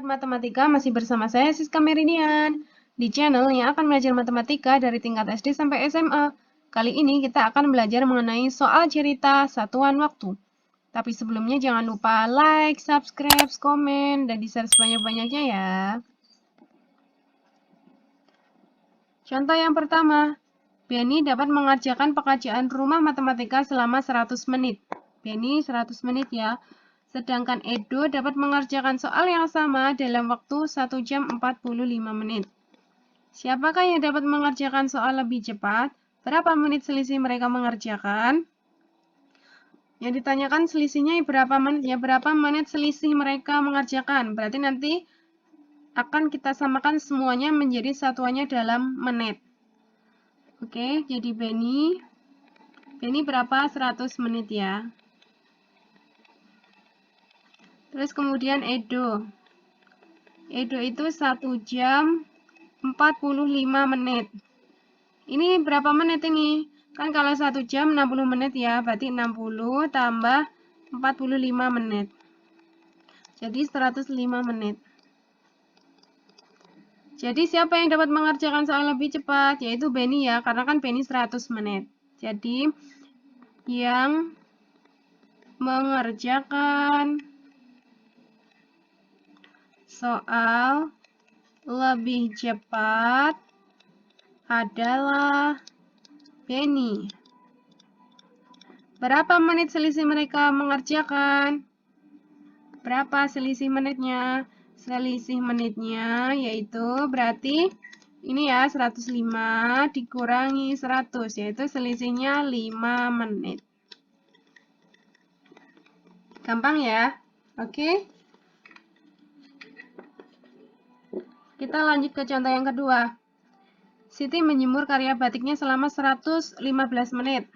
Matematika masih bersama saya Siska Meridian di channel yang akan belajar matematika dari tingkat SD sampai SMA. Kali ini kita akan belajar mengenai soal cerita satuan waktu. Tapi sebelumnya jangan lupa like, subscribe, komen, dan di-share sebanyak-banyaknya ya. Contoh yang pertama, Benny dapat mengerjakan pekerjaan rumah matematika selama 100 menit. Benny 100 menit ya. Sedangkan Edo dapat mengerjakan soal yang sama dalam waktu 1 jam 45 menit. Siapakah yang dapat mengerjakan soal lebih cepat? Berapa menit selisih mereka mengerjakan? Yang ditanyakan selisihnya berapa menit ya? Berapa menit selisih mereka mengerjakan? Berarti nanti akan kita samakan semuanya menjadi satuannya dalam menit. Oke, jadi Benny berapa? 100 menit ya. Terus kemudian Edo itu 1 jam 45 menit. Ini berapa menit ini? Kan kalau 1 jam 60 menit ya, berarti 60 tambah 45 menit. Jadi 105 menit. Jadi siapa yang dapat mengerjakan soal lebih cepat? Yaitu Benny ya, karena kan Benny 100 menit. Jadi yang mengerjakan soal lebih cepat adalah Benny. Berapa menit selisih mereka mengerjakan? Berapa selisih menitnya? Selisih menitnya yaitu berarti ini ya 105 dikurangi 100, yaitu selisihnya 5 menit. Gampang ya? Oke. Kita lanjut ke contoh yang kedua. Siti menjemur karya batiknya selama 115 menit.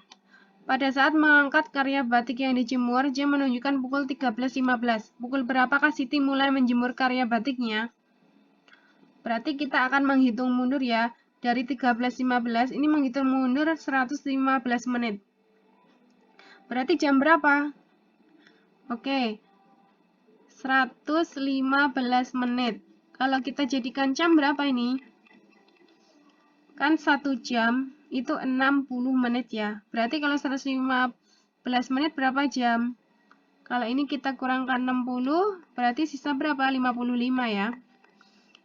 Pada saat mengangkat karya batik yang dijemur, jam menunjukkan pukul 13.15. Pukul berapakah Siti mulai menjemur karya batiknya? Berarti kita akan menghitung mundur ya. Dari 13.15 ini menghitung mundur 115 menit. Berarti jam berapa? Oke. 115 menit. Kalau kita jadikan jam berapa ini? Kan 1 jam itu 60 menit ya. Berarti kalau 115 menit berapa jam? Kalau ini kita kurangkan 60, berarti sisa berapa? 55 ya.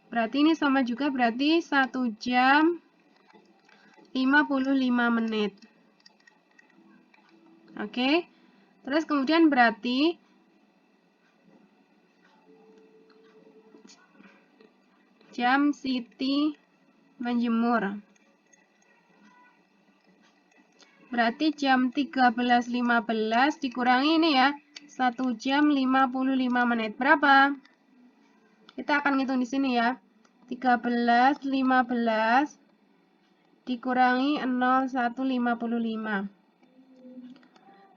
Berarti ini sama juga, berarti 1 jam 55 menit. Oke. Terus kemudian berarti jam Siti menjemur. Berarti jam 13.15 dikurangi ini ya. 1 jam 55 menit. Berapa? Kita akan ngitung di sini ya. 13.15 dikurangi 0,155.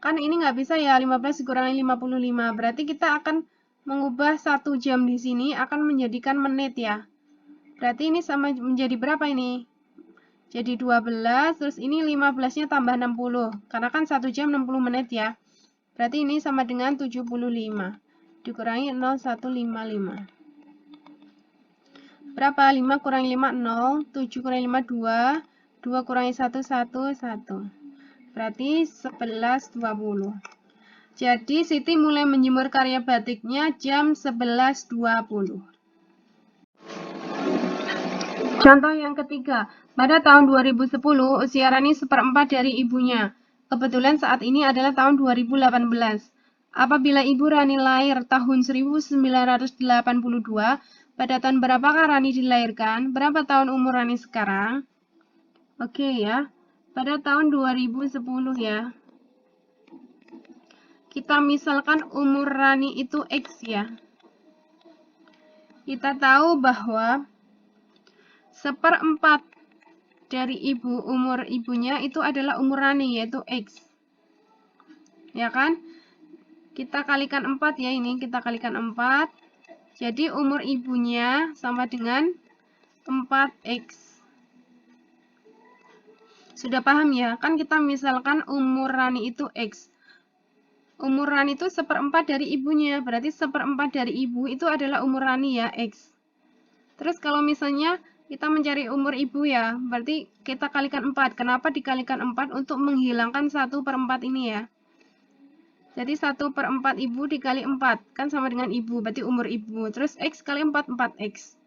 Kan ini nggak bisa ya, 15 dikurangi 55. Berarti kita akan mengubah 1 jam di sini akan menjadikan menit ya. Berarti ini sama menjadi berapa ini? Jadi 12, terus ini 15-nya tambah 60. Karena kan 1 jam 60 menit ya. Berarti ini sama dengan 75. Dikurangi 0,155. Berapa? 5 kurangi 5, 0. 7 kurangi 5, 2. 2 kurangi 1, 1, 1. Berarti 11.20. Jadi Siti mulai menjemur karya batiknya jam 11.20. Contoh yang ketiga. Pada tahun 2010, usia Rani seperempat dari ibunya. Kebetulan saat ini adalah tahun 2018. Apabila ibu Rani lahir tahun 1982, pada tahun berapakah Rani dilahirkan? Berapa tahun umur Rani sekarang? Oke ya, pada tahun 2010 ya. Kita misalkan umur Rani itu X ya. Kita tahu bahwa seperempat dari umur ibunya itu adalah umur Rani, yaitu X. Ya kan? Kita kalikan 4 ya, ini kita kalikan 4. Jadi umur ibunya sama dengan 4X. Sudah paham ya? Kan kita misalkan umur Rani itu X. umur Rani itu 1/4 dari ibunya. Berarti 1/4 dari ibu itu adalah umur Rani ya, X. Terus kalau misalnya kita mencari umur ibu ya, berarti kita kalikan 4. Kenapa dikalikan 4? Untuk menghilangkan 1/4 ini ya. Jadi 1/4 ibu dikali 4, kan sama dengan ibu, berarti umur ibu. Terus X kali 4, 4X.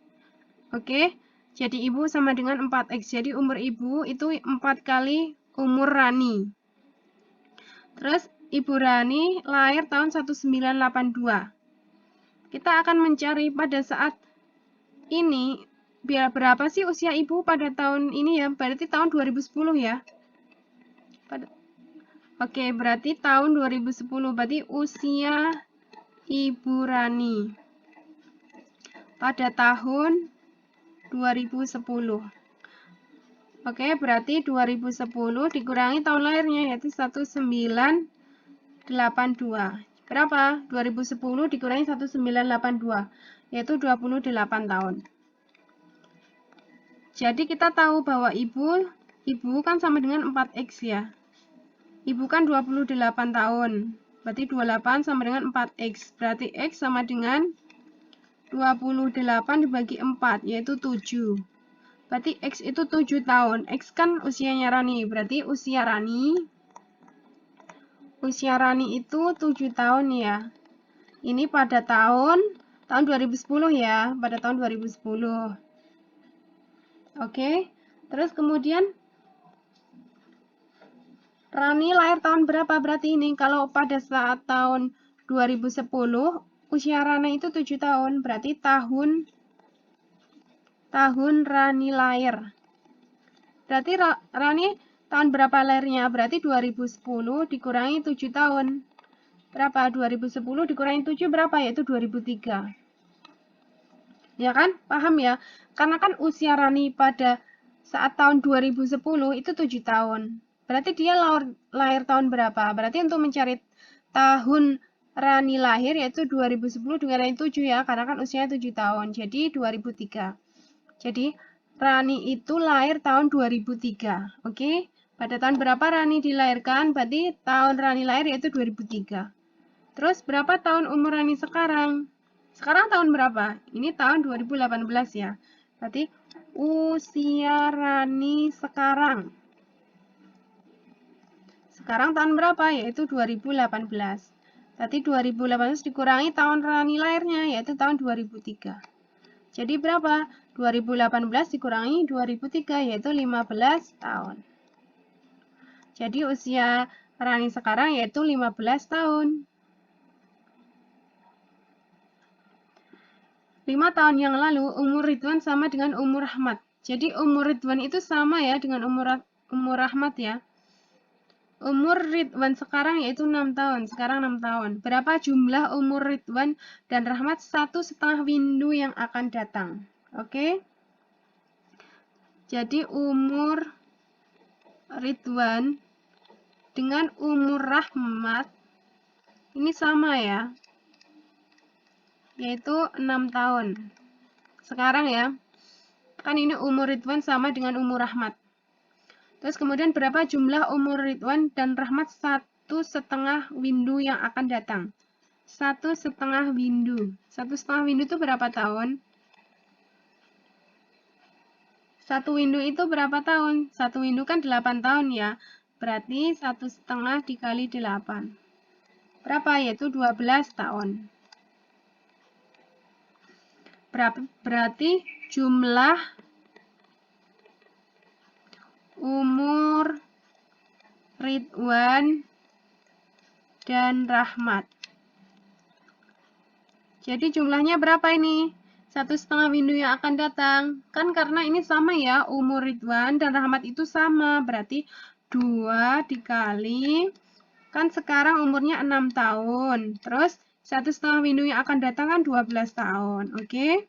Oke, jadi ibu sama dengan 4X. Jadi umur ibu itu 4 kali umur Rani. Terus Ibu Rani lahir tahun 1982. Kita akan mencari pada saat ini, berapa sih usia ibu pada tahun ini ya? Berarti tahun 2010 ya. Oke, berarti tahun 2010. Berarti usia Ibu Rani pada tahun 2010. Oke, berarti 2010 dikurangi tahun lahirnya, yaitu 1982. Berapa? 2010 dikurangi 1982, yaitu 28 tahun. Jadi kita tahu bahwa ibu kan sama dengan 4X ya. Ibu kan 28 tahun. Berarti 28 sama dengan 4X. Berarti X sama dengan 28 dibagi 4, yaitu 7. Berarti X itu 7 tahun. X kan usianya Rani. Berarti usia Rani itu 7 tahun ya. Ini pada tahun 2010 ya. Pada tahun 2010. Oke. Terus kemudian Rani lahir tahun berapa berarti ini? Kalau pada saat tahun 2010, usia Rani itu 7 tahun. Berarti tahun Rani lahir. Berarti Rani tahun berapa lahirnya? Berarti 2010 dikurangi 7 tahun. Berapa? 2010 dikurangi 7 berapa? Yaitu 2003. Ya kan? Paham ya? Karena kan usia Rani pada saat tahun 2010 itu 7 tahun. Berarti dia lahir tahun berapa? Berarti untuk mencari tahun Rani lahir yaitu 2010 dikurangi 7 ya, karena kan usianya 7 tahun. Jadi 2003. Jadi Rani itu lahir tahun 2003. Oke? Pada tahun berapa Rani dilahirkan? Berarti tahun Rani lahir yaitu 2003. Terus berapa tahun umur Rani sekarang? Sekarang tahun berapa? Ini tahun 2018 ya. Berarti usia Rani sekarang. Sekarang tahun berapa? Yaitu 2018. Berarti 2018 dikurangi tahun Rani lahirnya, yaitu tahun 2003. Jadi berapa? 2018 dikurangi 2003, yaitu 15 tahun. Jadi usia Rani sekarang yaitu 15 tahun. 5 tahun yang lalu, umur Ridwan sama dengan umur Rahmat. Jadi umur Ridwan itu sama ya dengan umur Rahmat ya. Umur Ridwan sekarang yaitu 6 tahun. Sekarang 6 tahun. Berapa jumlah umur Ridwan dan Rahmat 1,5 windu yang akan datang? Oke. Jadi umur Ridwan dengan umur Rahmat ini sama ya. Yaitu 6 tahun. Sekarang ya. Kan ini umur Ridwan sama dengan umur Rahmat. Terus kemudian berapa jumlah umur Ridwan dan Rahmat 1,5 windu yang akan datang? 1,5 windu. 1,5 windu itu berapa tahun? 1 windu itu berapa tahun? 1 windu kan 8 tahun ya. Berarti 1,5 dikali 8. Berapa? Yaitu 12 tahun. Berarti jumlah umur Ridwan dan Rahmat. Jadi jumlahnya berapa ini? 1,5 windu yang akan datang. Kan karena ini sama ya, umur Ridwan dan Rahmat itu sama. Berarti 2 dikali, kan sekarang umurnya 6 tahun. Terus 1,5 windu yang akan datang kan 12 tahun. Oke?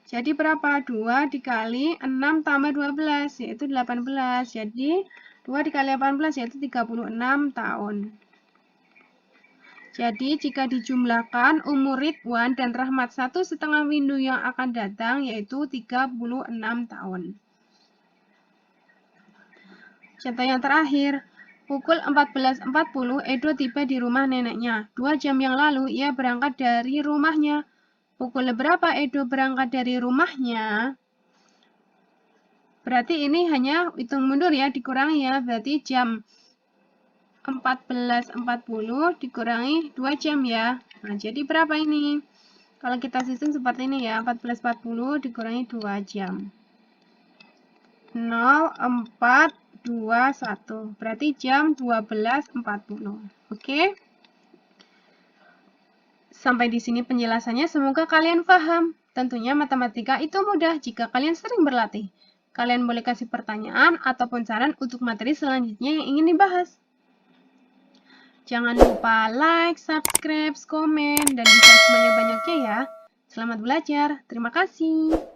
Jadi berapa? 2 dikali 6 tambah 12, yaitu 18. Jadi 2 dikali 18, yaitu 36 tahun. Jadi jika dijumlahkan umur Ridwan dan Rahmat 1,5 windu yang akan datang, yaitu 36 tahun. Contoh yang terakhir, Pukul 14.40, Edo tiba di rumah neneknya. 2 jam yang lalu, ia berangkat dari rumahnya. Pukul berapa Edo berangkat dari rumahnya? Berarti ini hanya hitung mundur ya, dikurangi ya. Berarti jam 14.40 dikurangi 2 jam ya. Nah, jadi berapa ini? Kalau kita susun seperti ini ya, 14.40 dikurangi 2 jam. 0421, berarti jam 12.40. Oke? Sampai di sini penjelasannya, semoga kalian paham. Tentunya matematika itu mudah jika kalian sering berlatih. Kalian boleh kasih pertanyaan ataupun saran untuk materi selanjutnya yang ingin dibahas. Jangan lupa like, subscribe, komen, dan di-share sebanyak-banyaknya ya. Selamat belajar. Terima kasih.